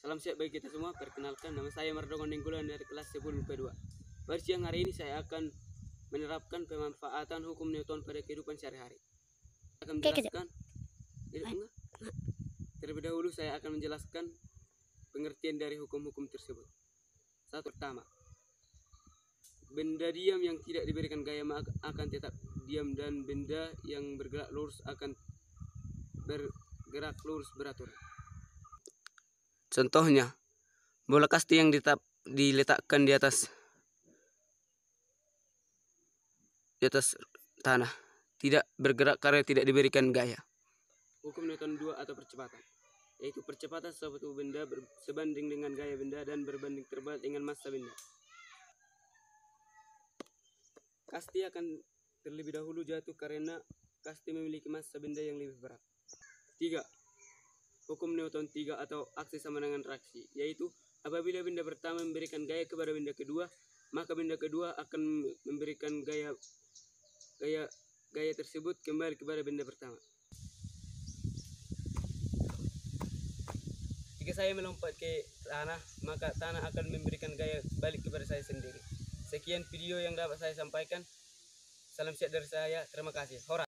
Salam sehat bagi kita semua. Perkenalkan, nama saya Mardongon Nenggulan dari kelas 10 P2. Pada siang hari ini saya akan menerapkan pemanfaatan hukum Newton pada kehidupan sehari-hari. Saya akan menjelaskan. Terlebih dahulu saya akan menjelaskan pengertian dari hukum-hukum tersebut. Satu, pertama, benda diam yang tidak diberikan gaya akan tetap diam, dan benda yang bergerak lurus akan bergerak lurus beraturan. Contohnya, bola kasti yang diletakkan di atas tanah tidak bergerak karena tidak diberikan gaya. Hukum Newton 2 atau percepatan, yaitu percepatan suatu benda sebanding dengan gaya benda dan berbanding terbalik dengan massa benda. Kasti akan terlebih dahulu jatuh karena kasti memiliki massa benda yang lebih berat. 3. Hukum Newton 3 atau aksi sama dengan reaksi, yaitu apabila benda pertama memberikan gaya kepada benda kedua, maka benda kedua akan memberikan gaya tersebut kembali kepada benda pertama. Jika saya melompat ke tanah, maka tanah akan memberikan gaya balik kepada saya sendiri. Sekian video yang dapat saya sampaikan. Salam sehat dari saya. Terima kasih. Hora.